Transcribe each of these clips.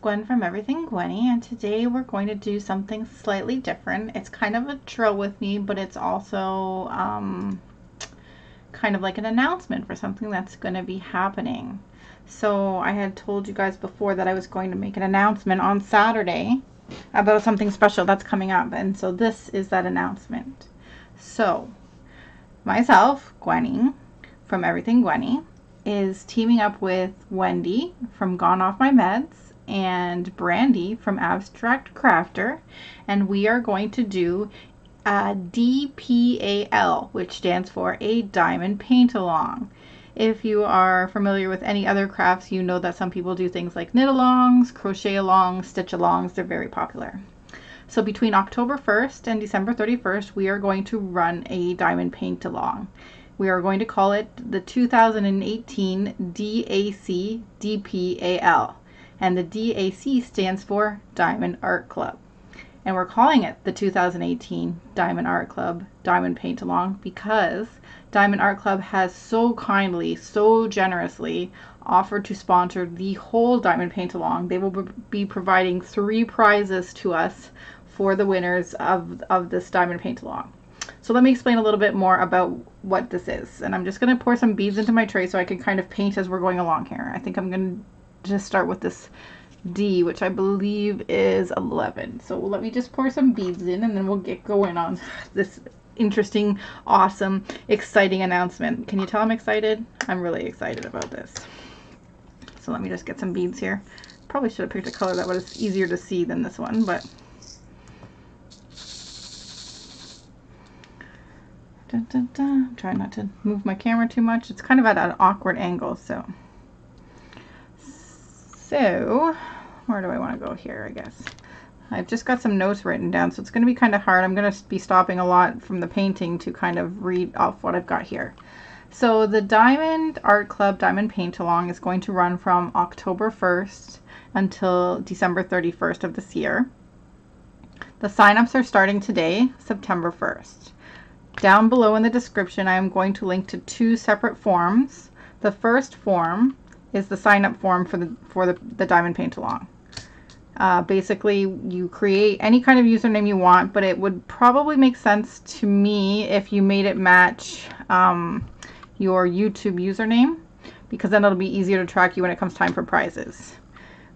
Gwen from Everything Gwenny, and today we're going to do something slightly different. It's kind of a drill with me, but it's also kind of like an announcement for something that's going to be happening. So I had told you guys before that I was going to make an announcement on Saturday about something special that's coming up, and so this is that announcement. So myself, Gwenny from Everything Gwenny, is teaming up with Wendy from Gone Off My Meds and Brandy from Abstract Crafter, and we are going to do a DPAL, which stands for a diamond paint along. If you are familiar with any other crafts, you know that some people do things like knit alongs, crochet alongs, stitch alongs. They're very popular. So between October 1st and December 31st, we are going to run a diamond paint along. We are going to call it the 2018 DAC DPAL, and the DAC stands for Diamond Art Club. And we're calling it the 2018 Diamond Art Club Diamond Paint Along because Diamond Art Club has so kindly, so generously offered to sponsor the whole Diamond Paint Along. They will be providing 3 prizes to us for the winners of this Diamond Paint Along. So let me explain a little bit more about what this is. And I'm just going to pour some beads into my tray so I can kind of paint as we're going along here. I think I'm going to just start with this D, which I believe is 11. So let me just pour some beads in and then we'll get going on this interesting, awesome, exciting announcement. Can you tell I'm excited? I'm really excited about this. So let me just get some beads here. Probably should have picked a color that was easier to see than this one, but I'm trying not to move my camera too much. It's kind of at an awkward angle, so where do I want to go here, I guess? I've just got some notes written down, so it's going to be kind of hard. I'm going to be stopping a lot from the painting to kind of read off what I've got here. So the Diamond Art Club Diamond Paint Along is going to run from October 1st until December 31st of this year. The sign-ups are starting today, September 1st. Down below in the description, I am going to link to 2 separate forms. The first form is the sign-up form for the Diamond Paint Along. Basically, you create any kind of username you want, but it would probably make sense to me if you made it match your YouTube username, because then it'll be easier to track you when it comes time for prizes.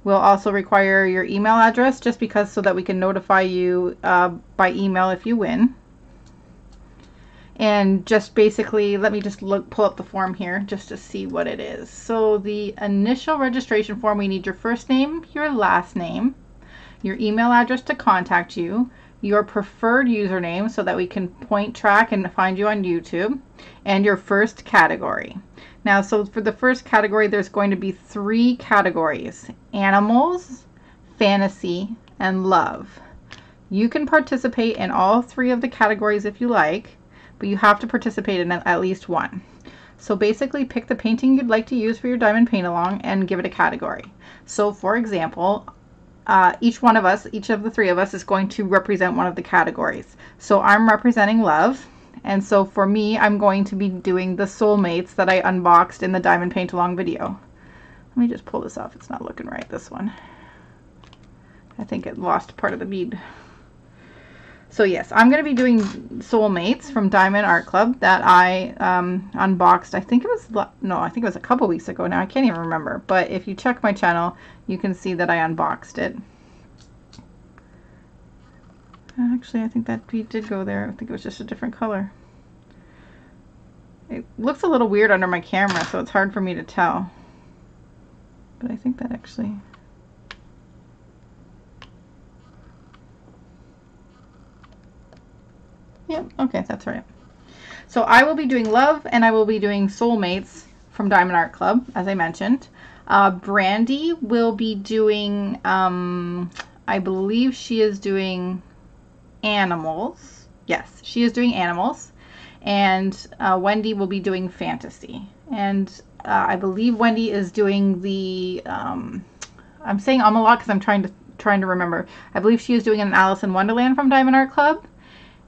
We'll also require your email address just because so that we can notify you by email if you win. And just basically, let me just pull up the form here just to see what it is. So the initial registration form, we need your first name, your last name, your email address to contact you, your preferred username so that we can point, track, and find you on YouTube, and your first category. Now, so for the first category, there's going to be 3 categories: animals, fantasy, and love. You can participate in all 3 of the categories if you like, but you have to participate in at least one. So basically pick the painting you'd like to use for your diamond paint along and give it a category. So for example, each of the 3 of us is going to represent one of the categories. So I'm representing love, and so for me, I'm going to be doing the soulmates that I unboxed in the diamond paint along video. Let me just pull this off. It's not looking right, this one. I think it lost part of the bead. So yes, I'm going to be doing Soulmates from Diamond Art Club that I unboxed. I think it was a couple weeks ago now. I can't even remember. But if you check my channel, you can see that I unboxed it. Actually, I think that bead did go there. I think it was just a different color. It looks a little weird under my camera, so it's hard for me to tell. But I think that actually... Yep, okay, that's right. So I will be doing Love and I will be doing Soulmates from Diamond Art Club, as I mentioned. Brandy will be doing, I believe she is doing animals. Yes, she is doing animals. And Wendy will be doing fantasy. And I believe Wendy is doing the, I'm saying a lot because I'm trying to remember. I believe she is doing an Alice in Wonderland from Diamond Art Club.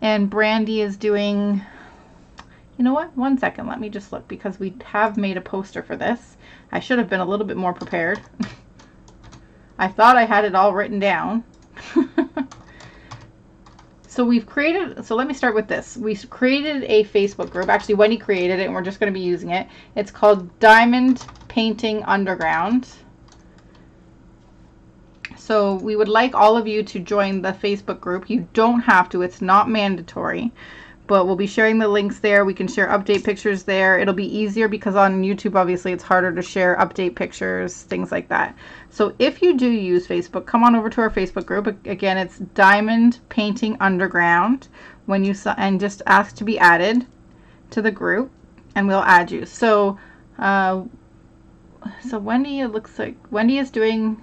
And Brandy is doing, you know what? One second, let me just look because we have made a poster for this. I should have been a little bit more prepared. I thought I had it all written down. So we've created, so let me start with this. We created a Facebook group. Actually, Wendy created it, and we're just going to be using it. It's called Diamond Painting Underground. So we would like all of you to join the Facebook group. You don't have to. It's not mandatory. But we'll be sharing the links there. We can share update pictures there. It'll be easier because on YouTube, obviously, it's harder to share update pictures, things like that. So if you do use Facebook, come on over to our Facebook group. Again, it's Diamond Painting Underground. And just ask to be added to the group, and we'll add you. So, Wendy, it looks like Wendy is doing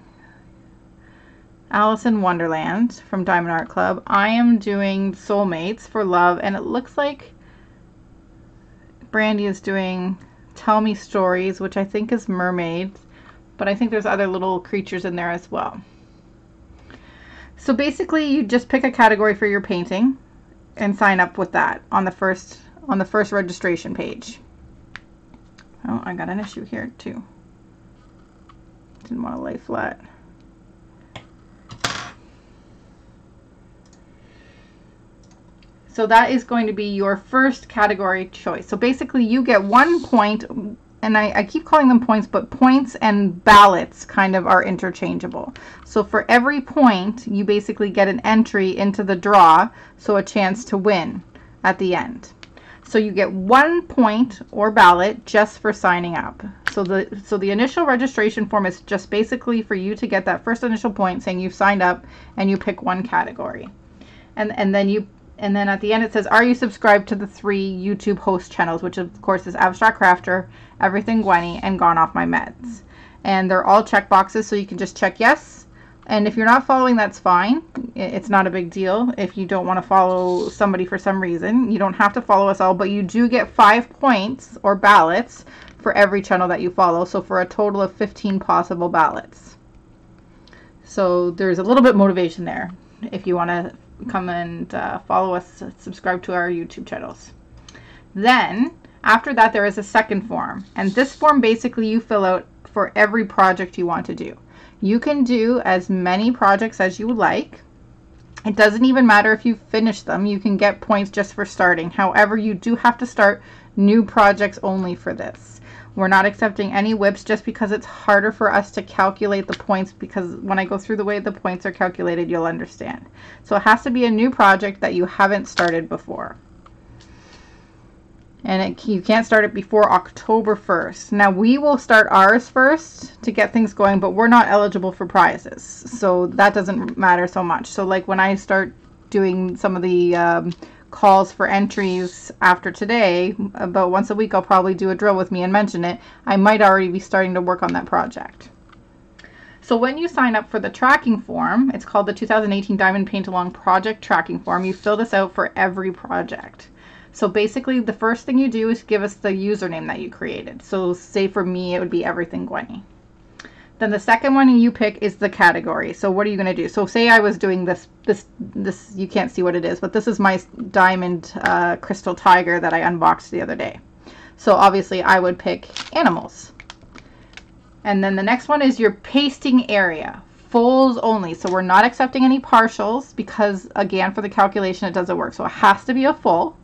Alice in Wonderland from Diamond Art Club. I am doing Soulmates for Love, and it looks like Brandy is doing Tell Me Stories, which I think is mermaids, but I think there's other little creatures in there as well. So basically you just pick a category for your painting and sign up with that on the first registration page. Oh, I got an issue here too. Didn't want to lay flat. So that is going to be your first category choice. So basically you get 1 point, and I keep calling them points, but points and ballots kind of are interchangeable. So for every point, you basically get an entry into the draw, so a chance to win at the end. So you get 1 point or ballot just for signing up. So the initial registration form is just basically for you to get that first initial point saying you've signed up, and you pick one category. And then at the end it says, are you subscribed to the 3 YouTube host channels, which of course is Abstract Crafter, Everything Gwenny, and Gone Off My Meds. And they're all check boxes, so you can just check yes. And if you're not following, that's fine. It's not a big deal. If you don't want to follow somebody for some reason, you don't have to follow us all, but you do get 5 points or ballots for every channel that you follow. So for a total of 15 possible ballots. So there's a little bit of motivation there if you want to come and follow us, subscribe to our YouTube channels. Then after that there is a second form, and this form basically you fill out for every project you want to do. You can do as many projects as you would like. It doesn't even matter if you finish them. You can get points just for starting. However, you do have to start new projects only for this. We're not accepting any whips just because it's harder for us to calculate the points, because when I go through the way the points are calculated, you'll understand. So it has to be a new project that you haven't started before. And you can't start it before October 1st. Now we will start ours first to get things going, but we're not eligible for prizes. So that doesn't matter so much. So like when I start doing some of the calls for entries after today, about once a week I'll probably do a drill with me and mention it. I might already be starting to work on that project. So when you sign up for the tracking form, it's called the 2018 Diamond Paint Along Project Tracking Form. You fill this out for every project. So basically the first thing you do is give us the username that you created. So say for me it would be Everything Gwenny. Then the second one you pick is the category. So what are you going to do? So say I was doing this, you can't see what it is, but this is my diamond crystal tiger that I unboxed the other day. So obviously I would pick animals. And then the next one is your pasting area. Fulls only. So we're not accepting any partials because, again, for the calculation it doesn't work. So it has to be a full.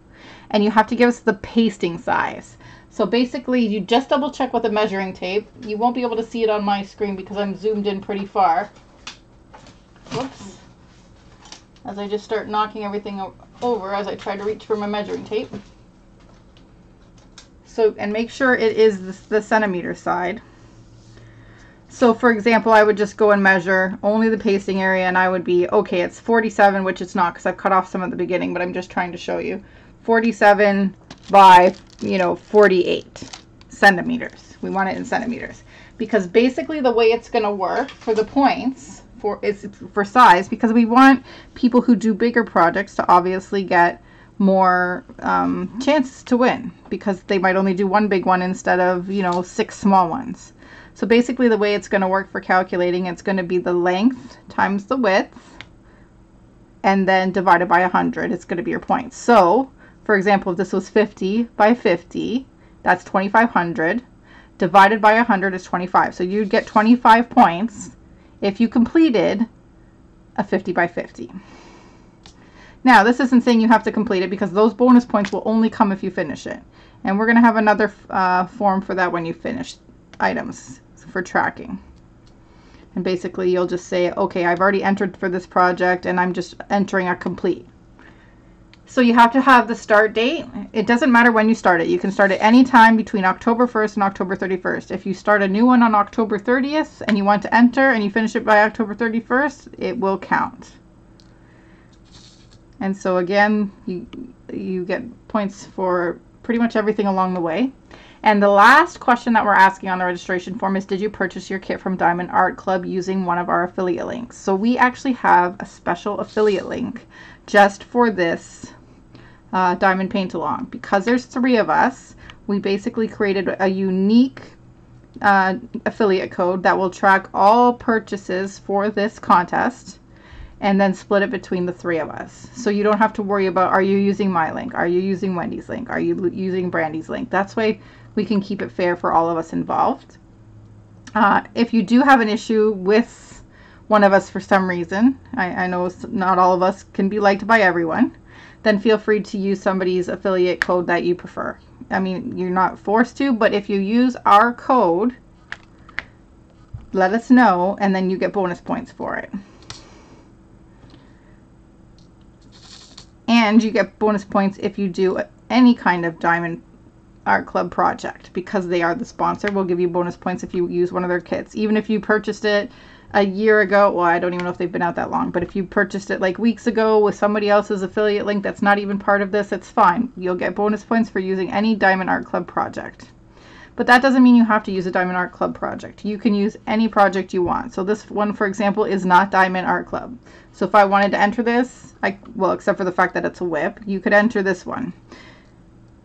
And you have to give us the pasting size. So basically you just double check with a measuring tape. You won't be able to see it on my screen because I'm zoomed in pretty far. Whoops. As I just start knocking everything over as I try to reach for my measuring tape. So, and make sure it is the centimeter side. So for example, I would just go and measure only the pasting area, and I would be, okay, it's 47, which it's not because I've cut off some at the beginning, but I'm just trying to show you. 47 by, 48 centimeters. We want it in centimeters because basically the way it's going to work for the points is for size, because we want people who do bigger projects to obviously get more chances to win, because they might only do one big one instead of 6 small ones. So basically the way it's going to work for calculating, it's going to be the length times the width and then divided by 100. It's going to be your points. So for example, if this was 50 by 50, that's 2,500. Divided by 100 is 25. So you'd get 25 points if you completed a 50 by 50. Now, this isn't saying you have to complete it, because those bonus points will only come if you finish it. And we're going to have another form for that when you finish items for tracking. And basically, you'll just say, okay, I've already entered for this project, and I'm just entering a complete. So you have to have the start date. It doesn't matter when you start it. You can start it any time between October 1st and October 31st. If you start a new one on October 30th and you want to enter and you finish it by October 31st, it will count. And so again, you get points for pretty much everything along the way. And the last question that we're asking on the registration form is, did you purchase your kit from Diamond Art Club using one of our affiliate links? So we actually have a special affiliate link just for this Diamond Paint Along. Because there's 3 of us, we basically created a unique affiliate code that will track all purchases for this contest, and then split it between the 3 of us. So you don't have to worry about, are you using my link? Are you using Wendy's link? Are you using Brandy's link? That's why we can keep it fair for all of us involved. If you do have an issue with one of us for some reason, I know not all of us can be liked by everyone, then feel free to use somebody's affiliate code that you prefer. I mean, you're not forced to, but if you use our code, let us know, and then you get bonus points for it. And you get bonus points if you do any kind of Diamond Art Club project, because they are the sponsor. We'll give you bonus points if you use one of their kits. Even if you purchased it a year ago, well, I don't even know if they've been out that long, but if you purchased it like weeks ago with somebody else's affiliate link that's not even part of this, it's fine. You'll get bonus points for using any Diamond Art Club project. But that doesn't mean you have to use a Diamond Art Club project. You can use any project you want. So this one, for example, is not Diamond Art Club. So if I wanted to enter this, well, except for the fact that it's a whip, you could enter this one.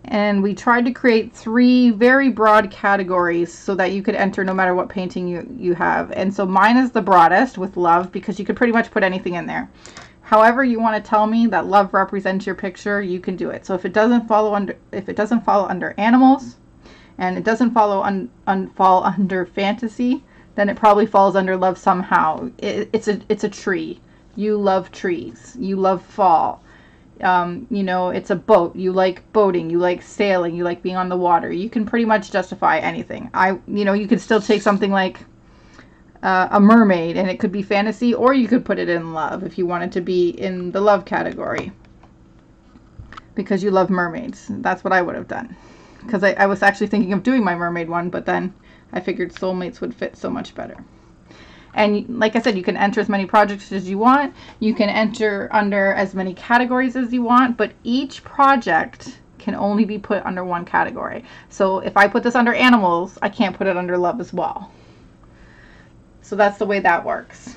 And we tried to create 3 very broad categories so that you could enter no matter what painting you have. And so mine is the broadest, with love, because you could pretty much put anything in there. However you want to tell me that love represents your picture, you can do it. So if it doesn't fall under animals, and it doesn't fall under fantasy, then it probably falls under love somehow. It's a tree. You love trees. You love fall. You know, it's a boat. You like boating. You like sailing. You like being on the water. You can pretty much justify anything. You know, you could still take something like a mermaid, and it could be fantasy, or you could put it in love if you wanted to be in the love category, because you love mermaids. That's what I would have done, because I was actually thinking of doing my mermaid one, but then I figured soulmates would fit so much better. And like I said, you can enter as many projects as you want. You can enter under as many categories as you want, but each project can only be put under one category. So if I put this under animals, I can't put it under love as well. So that's the way that works.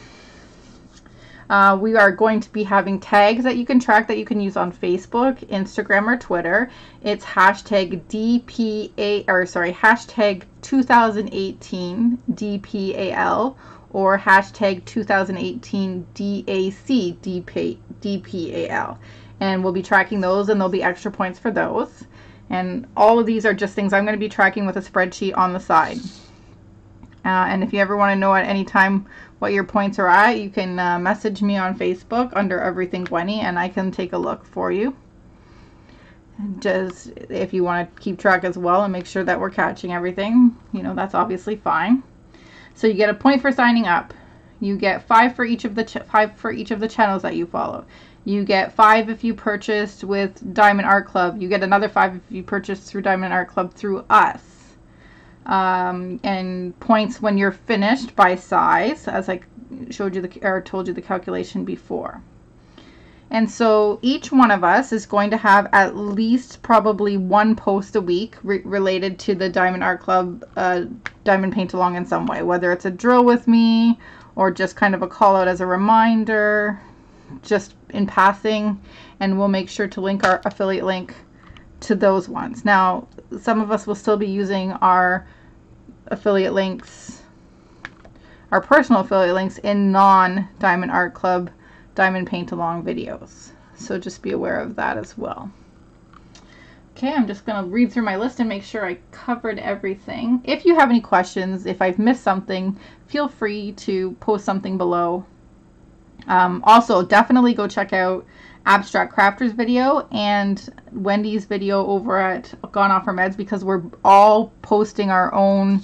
We are going to be having tags that you can track, that you can use on Facebook, Instagram, or Twitter. It's hashtag hashtag 2018 DPAL, or hashtag 2018 DAC DPAL. And we'll be tracking those, and there'll be extra points for those. And all of these are just things I'm going to be tracking with a spreadsheet on the side. And if you ever want to know at any time what your points are at, you can message me on Facebook under Everything Gwenny, and I can take a look for you. Just if you want to keep track as well and make sure that we're catching everything, you know, that's obviously fine. So you get a point for signing up. You get 5 for each of the channels that you follow. You get 5 if you purchased with Diamond Art Club. You get another 5 if you purchased through Diamond Art Club through us. And points when you're finished by size, as I showed you told you the calculation before. And so each one of us is going to have at least probably 1 post a week related to the Diamond Art Club Diamond Paint Along in some way, whether it's a drill with me or just kind of a call out as a reminder, just in passing, and we'll make sure to link our affiliate link to those ones. Now, some of us will still be using our affiliate links, our personal affiliate links, in non-Diamond Art Club Diamond Paint Along videos. So just be aware of that as well. Okay, I'm just going to read through my list and make sure I covered everything. If you have any questions, if I've missed something, feel free to post something below. Also, definitely go check out Abstract Crafters video and Wendy's video over at Gone Off Her Meds, because we're all posting our own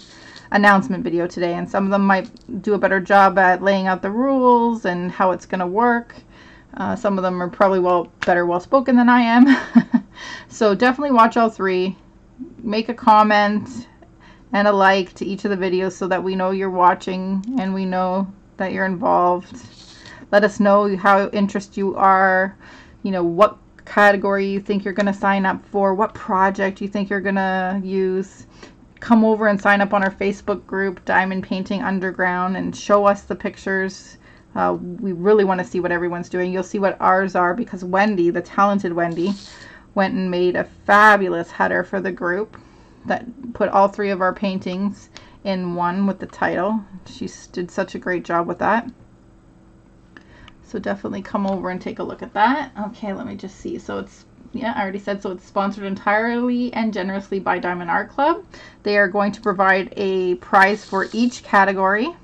announcement video today, and some of them might do a better job at laying out the rules and how it's going to work. Some of them are probably better well spoken than I am. So definitely watch all three. Make a comment and a like to each of the videos so that we know you're watching and we know that you're involved. Let us know how interested you are, you know, what category you think you're going to sign up for, what project you think you're going to use. Come over and sign up on our Facebook group, Diamond Painting Underground, and show us the pictures. We really want to see what everyone's doing. You'll see what ours are because Wendy, the talented Wendy, went and made a fabulous header for the group that put all three of our paintings in one with the title. She did such a great job with that. So definitely come over and take a look at that. Okay, let me just see. So it's, yeah, I already said, so it's sponsored entirely and generously by Diamond Art Club. They are going to provide a prize for each category.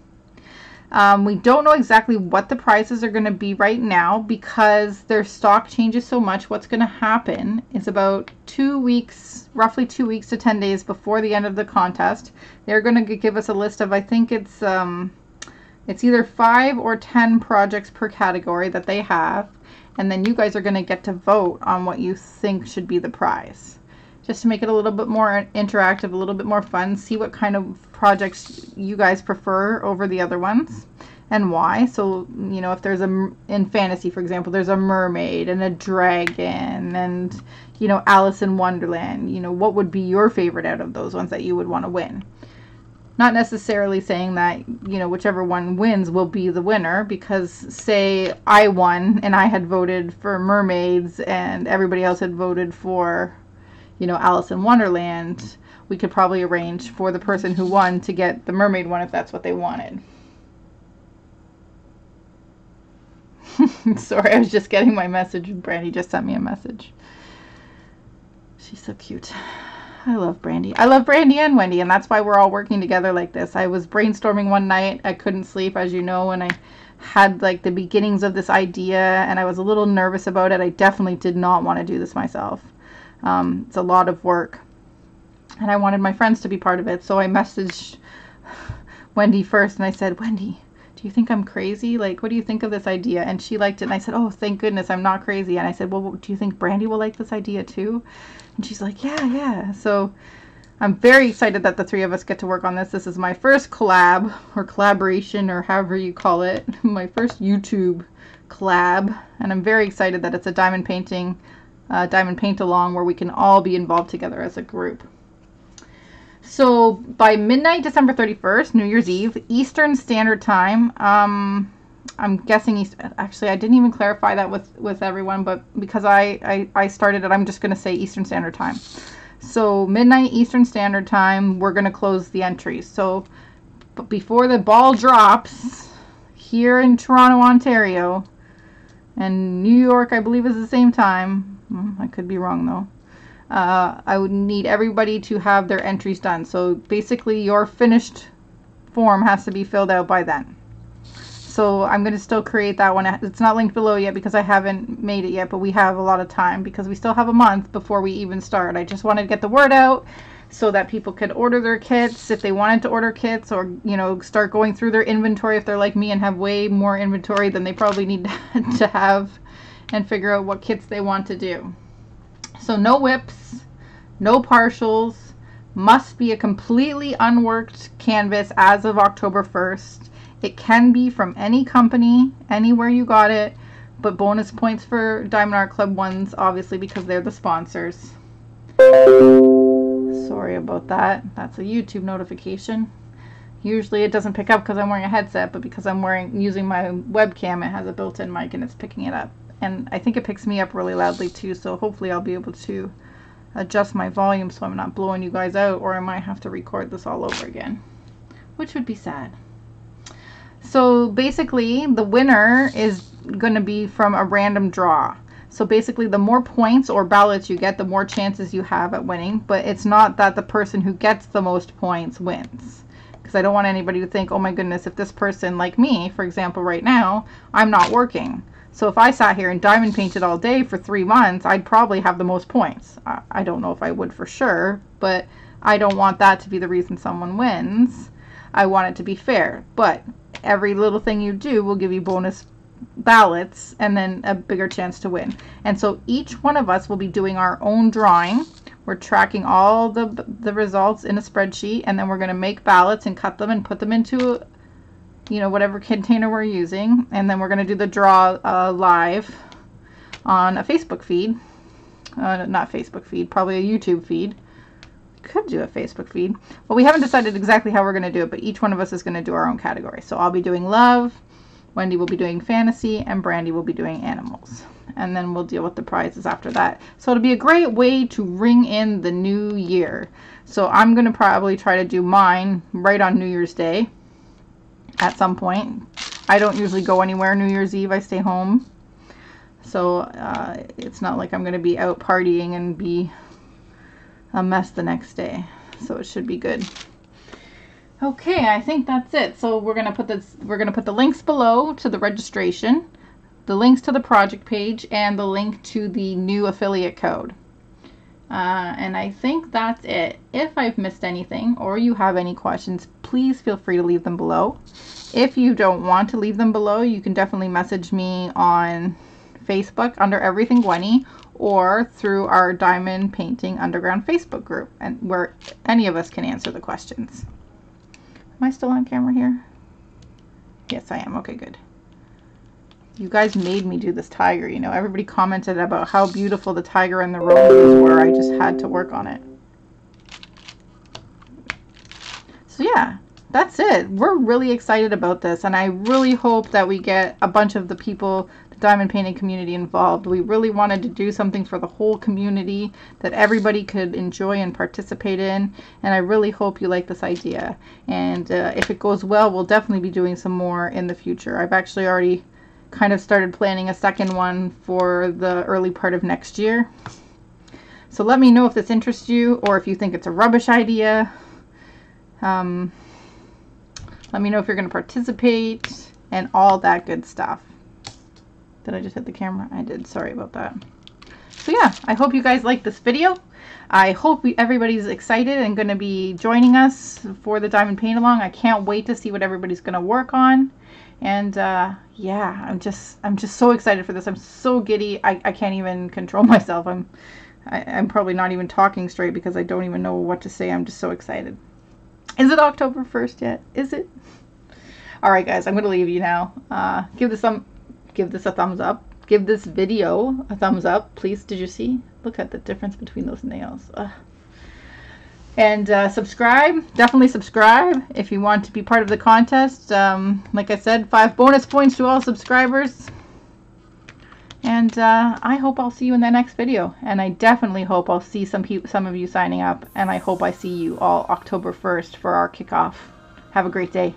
We don't know exactly what the prizes are going to be right now because their stock changes so much. What's going to happen is about 2 weeks, roughly 2 weeks to 10 days before the end of the contest, they're going to give us a list of, I think it's either 5 or 10 projects per category that they have, and then you guys are going to get to vote on what you think should be the prize. Just to make it a little bit more interactive, a little bit more fun, see what kind of projects you guys prefer over the other ones and why. So, you know, if there's in fantasy, for example, there's a mermaid and a dragon and, you know, Alice in Wonderland, you know, what would be your favorite out of those ones that you would want to win? Not necessarily saying that, you know, whichever one wins will be the winner, because say I won and I had voted for mermaids and everybody else had voted for, you know, Alice in Wonderland, we could probably arrange for the person who won to get the mermaid one if that's what they wanted. Sorry, I was just getting my message. Brandy just sent me a message. She's so cute. I love Brandy. I love Brandy and Wendy, and that's why we're all working together like this. I was brainstorming one night. I couldn't sleep, as you know, and I had like the beginnings of this idea, and I was a little nervous about it. I definitely did not want to do this myself. It's a lot of work, and I wanted my friends to be part of it, so I messaged Wendy first, and I said, Wendy, do you think I'm crazy? Like, what do you think of this idea? And she liked it, and I said, oh, thank goodness I'm not crazy. And I said, well, do you think Brandy will like this idea too? And she's like, yeah. So I'm very excited that the three of us get to work on this. This is my first collab, or collaboration, or however you call it, my first YouTube collab, and I'm very excited that it's a diamond painting, diamond paint along where we can all be involved together as a group. So by midnight, December 31st, New Year's Eve, Eastern Standard Time, I'm guessing actually I didn't even clarify that with everyone, but because I started it, I'm just going to say Eastern Standard Time. So midnight Eastern Standard Time, we're going to close the entries. So but before the ball drops here in Toronto, Ontario, and New York, I believe, is the same time. I could be wrong though. I would need everybody to have their entries done. So basically your finished form has to be filled out by then. So I'm going to still create that one. It's not linked below yet because I haven't made it yet, but we have a lot of time because we still have a month before we even start. I just wanted to get the word out so that people could order their kits if they wanted to order kits, or, you know, start going through their inventory if they're like me and have way more inventory than they probably need to have, and figure out what kits they want to do. So no whips, no partials, must be a completely unworked canvas as of October 1st. It can be from any company, anywhere you got it, but bonus points for Diamond Art Club ones, obviously, because they're the sponsors. Sorry about that. That's a YouTube notification. Usually it doesn't pick up because I'm wearing a headset, but because I'm using my webcam, it has a built-in mic and it's picking it up. And I think it picks me up really loudly too, so hopefully I'll be able to adjust my volume so I'm not blowing you guys out, or I might have to record this all over again, which would be sad. So basically the winner is going to be from a random draw. So basically, the more points or ballots you get, the more chances you have at winning. But it's not that the person who gets the most points wins. Because I don't want anybody to think, oh my goodness, if this person, like me, for example, right now, I'm not working. So if I sat here and diamond painted all day for 3 months, I'd probably have the most points. I don't know if I would for sure, but I don't want that to be the reason someone wins. I want it to be fair. But every little thing you do will give you bonus ballots and then a bigger chance to win. And so each one of us will be doing our own drawing. We're tracking all the results in a spreadsheet, and then we're going to make ballots and cut them and put them into, you know, whatever container we're using, and then we're going to do the draw live on a Facebook feed. Not Facebook feed, probably a YouTube feed. Could do a Facebook feed. Well, we haven't decided exactly how we're going to do it, but each one of us is going to do our own category. So I'll be doing love, Wendy will be doing fantasy, and Brandy will be doing animals. And then we'll deal with the prizes after that. So it'll be a great way to ring in the new year. So I'm going to probably try to do mine right on New Year's Day at some point. I don't usually go anywhere New Year's Eve. I stay home. So it's not like I'm going to be out partying and be a mess the next day. So it should be good. Okay, I think that's it. So we're gonna put the links below to the registration, the links to the project page, and the link to the new affiliate code. And I think that's it. If I've missed anything or you have any questions, please feel free to leave them below. If you don't want to leave them below, you can definitely message me on Facebook under Everything Gwenny, or through our Diamond Painting Underground Facebook group, and where any of us can answer the questions. Am I still on camera here? Yes, I am. Okay, good. You guys made me do this tiger, you know. Everybody commented about how beautiful the tiger and the roses were. I just had to work on it. So yeah, that's it. We're really excited about this, and I really hope that we get a bunch of the people, the diamond painting community, involved. We really wanted to do something for the whole community that everybody could enjoy and participate in, and I really hope you like this idea. And if it goes well, we'll definitely be doing some more in the future. I've actually already kind of started planning a second one for the early part of next year. So let me know if this interests you, or if you think it's a rubbish idea. Let me know if you're going to participate and all that good stuff. Did I just hit the camera? I did. Sorry about that. So yeah, I hope you guys like this video. I hope everybody's excited and going to be joining us for the Diamond Paint Along. I can't wait to see what everybody's going to work on. And yeah, I'm just so excited for this. I'm so giddy. I can't even control myself. I'm probably not even talking straight because I don't even know what to say. I'm just so excited. Is it October 1st yet? Is it? All right, guys, I'm going to leave you now. Give this a thumbs up. Give this video a thumbs up, please. Did you see? Look at the difference between those nails. And subscribe. Definitely subscribe if you want to be part of the contest. Like I said, 5 bonus points to all subscribers. And I hope I'll see you in the next video. And I definitely hope I'll see some of you signing up. And I hope I see you all October 1st for our kickoff. Have a great day.